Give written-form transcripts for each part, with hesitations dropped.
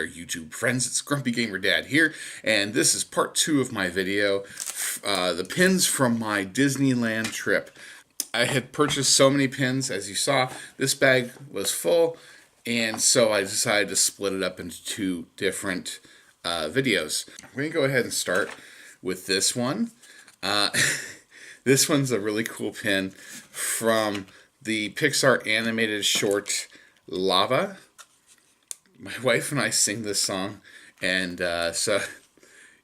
there, YouTube friends? It's Grumpy Gamer Dad here, and this is part 2 of my video, the pins from my Disneyland trip. I had purchased so many pins, as you saw. This bag was full, and so I decided to split it up into 2 different videos. We're going to go ahead and start with this one. This one's a really cool pin from the Pixar animated short Lava. My wife and I sing this song, and so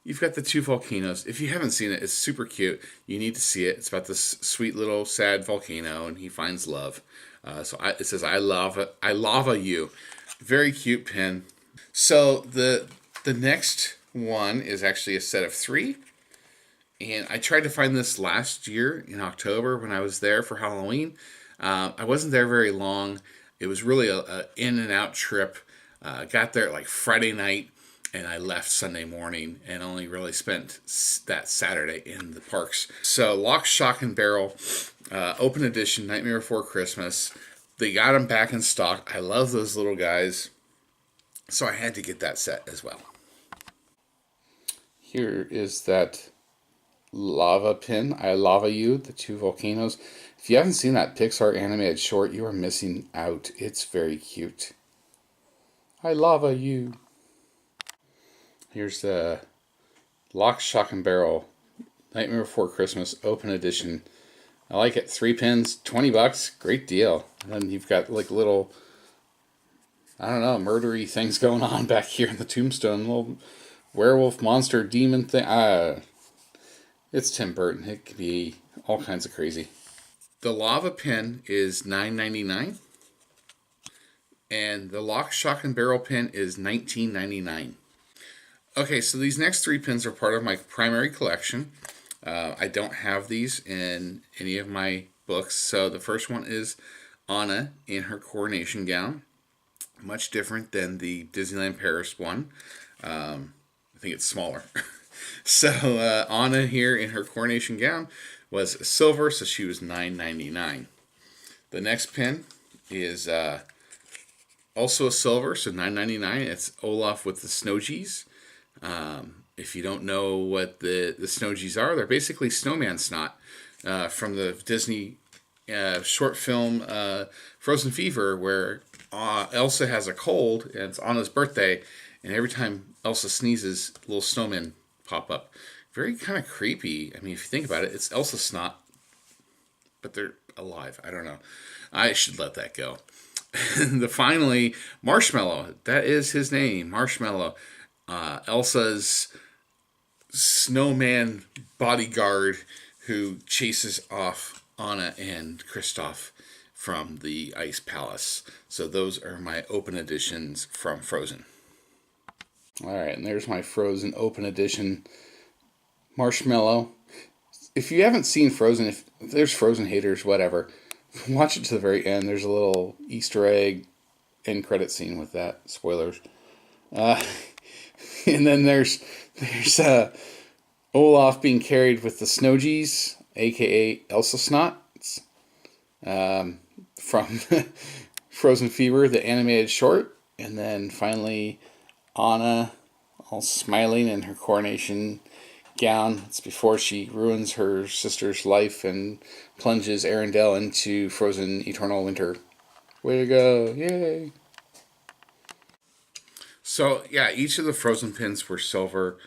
you've got the 2 volcanoes. If you haven't seen it, it's super cute. You need to see it. It's about this sweet little sad volcano, and he finds love. It says, I lava you. Very cute pin. So the next one is actually a set of 3. And I tried to find this last year in October when I was there for Halloween. I wasn't there very long. It was really a in and out trip. Got there like Friday night, and I left Sunday morning and only really spent that Saturday in the parks. So Lock, Shock, and Barrel, Open Edition, Nightmare Before Christmas. They got them back in stock. I love those little guys. So I had to get that set as well. Here is that lava pin. I lava you, the 2 volcanoes. If you haven't seen that Pixar animated short, you are missing out. It's very cute. I lava you. Here's the Lock, Shock, and Barrel Nightmare Before Christmas Open Edition. I like it. 3 pins, $20. Great deal. And then you've got like little, I don't know, murdery things going on back here in the tombstone. Little werewolf, monster, demon thing. It's Tim Burton. It can be all kinds of crazy. The lava pin is $9.99. And the Lock, Shock, and Barrel pin is $19.99. Okay, so these next 3 pins are part of my primary collection. I don't have these in any of my books. So the first one is Anna in her coronation gown. Much different than the Disneyland Paris one. I think it's smaller. So Anna here in her coronation gown was silver, so she was $9.99. The next pin is also a silver, so $9.99. It's Olaf with the Snowgees. If you don't know what the Snowgees are, they're basically snowman snot from the Disney short film Frozen Fever, where Elsa has a cold, and it's Anna's birthday, and every time Elsa sneezes, little snowmen pop up. Very kind of creepy. I mean, if you think about it, it's Elsa snot, but they're alive. I don't know. I should let that go. And finally, Marshmallow. That is his name, Marshmallow. Elsa's snowman bodyguard who chases off Anna and Kristoff from the Ice Palace. So those are my open editions from Frozen. Alright, and there's my Frozen open edition Marshmallow. If you haven't seen Frozen, if there's Frozen haters, whatever, watch it to the very end. There's a little Easter egg end credit scene with that. Spoilers. And then there's Olaf being carried with the Snowgees, aka Elsa Snots, from Frozen Fever, the animated short. And then finally Anna, all smiling in her coronation gown. It's before she ruins her sister's life and plunges Arendelle into frozen eternal winter. Way to go. Yay. So, yeah, each of the Frozen pins were silver,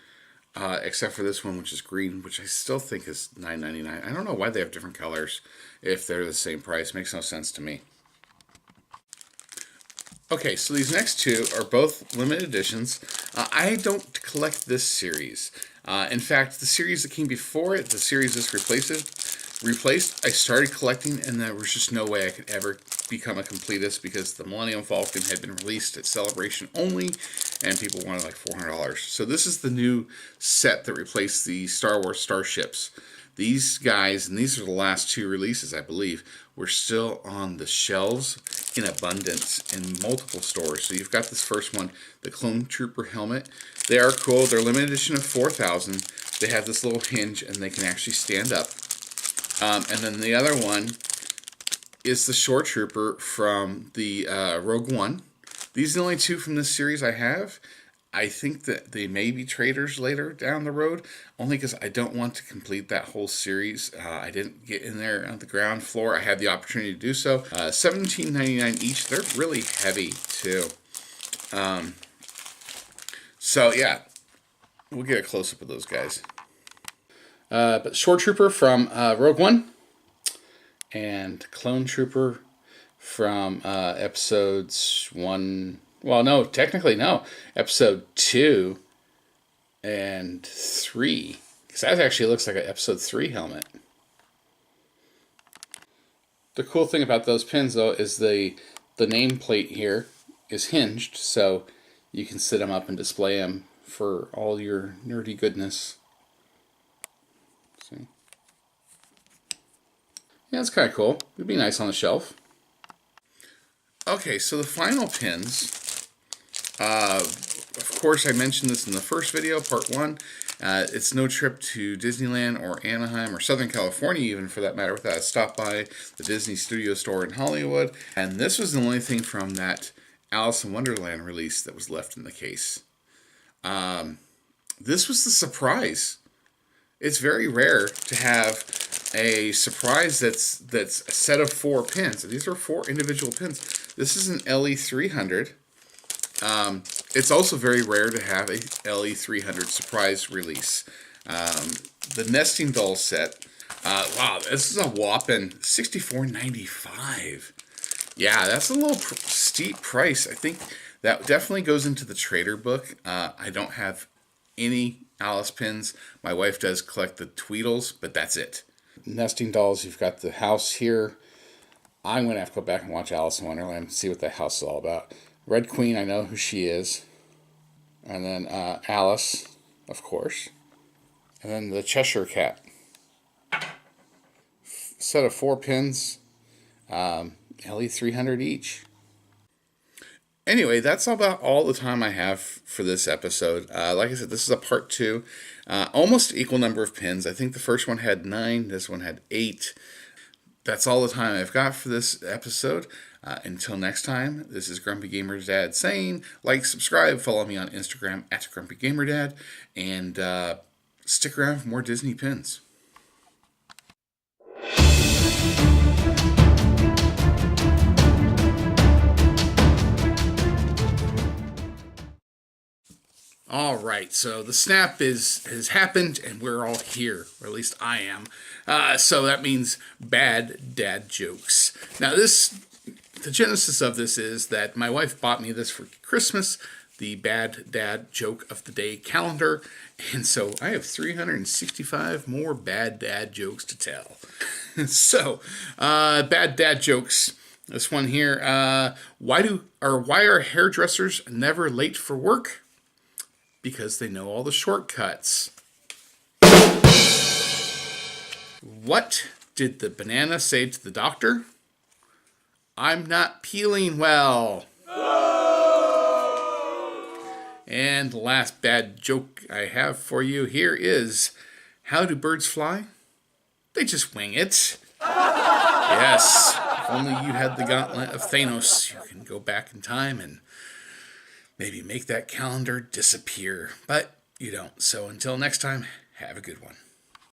except for this one, which is green, which I still think is $9.99. I don't know why they have different colors if they're the same price. Makes no sense to me. Okay, so these next 2 are both limited editions. I don't collect this series. In fact, the series that came before it, the series this replaced, I started collecting, and there was just no way I could ever become a completist because the Millennium Falcon had been released at Celebration only, and people wanted like $400. So this is the new set that replaced the Star Wars starships. These guys, and these are the last 2 releases, I believe, were still on the shelves in abundance in multiple stores. So you've got this first one, the Clone Trooper helmet. They are cool. They're limited edition of 4,000. They have this little hinge, and they can actually stand up. And then the other one is the Shore Trooper from the Rogue One. These are the only two from this series I have. I think that they may be traders later down the road, only because I don't want to complete that whole series. I didn't get in there on the ground floor. I had the opportunity to do so. $17.99 each. They're really heavy too. So yeah, we'll get a close up of those guys. But Shore Trooper from Rogue One, and Clone Trooper from episodes 1. Well, no, technically no. Episode 2 and 3. Because that actually looks like an episode 3 helmet. The cool thing about those pins, though, is the nameplate here is hinged, so you can sit them up and display them for all your nerdy goodness. See? Yeah, it's kind of cool. It'd be nice on the shelf. Okay, so the final pins. Of course, I mentioned this in the first video, part 1. It's no trip to Disneyland or Anaheim or Southern California, even for that matter, without a stop by the Disney Studio Store in Hollywood. And this was the only thing from that Alice in Wonderland release that was left in the case. This was the surprise. It's very rare to have a surprise that's a set of 4 pins. These are 4 individual pins. This is an LE300. It's also very rare to have a LE300 surprise release. The nesting doll set. Wow, this is a whopping $64.95. Yeah, that's a little steep price. I think that definitely goes into the trader book. I don't have any Alice pins. My wife does collect the Tweedles, but that's it. Nesting dolls, you've got the house here. I'm going to have to go back and watch Alice in Wonderland and see what that house is all about. Red Queen, I know who she is. And then Alice, of course. And then the Cheshire Cat. Set of 4 pins. LE300 each. Anyway, that's about all the time I have for this episode. Like I said, this is a part 2. Almost equal number of pins. I think the first one had 9. This one had 8. That's all the time I've got for this episode. Until next time, this is Grumpy Gamer Dad saying, like, subscribe, follow me on Instagram at Grumpy Gamer Dad, and stick around for more Disney pins. All right, so the snap has happened, and we're all here, or at least I am. So that means bad dad jokes. Now, the genesis of this is that my wife bought me this for Christmas, the Bad Dad Joke of the Day calendar, and so I have 365 more bad dad jokes to tell. So, bad dad jokes. This one here. Why are hairdressers never late for work? Because they know all the shortcuts. What did the banana say to the doctor? I'm not peeling well. And the last bad joke I have for you here is, how do birds fly? They just wing it. Yes, if only you had the gauntlet of Thanos, you can go back in time and maybe make that calendar disappear. But you don't. So until next time, have a good one.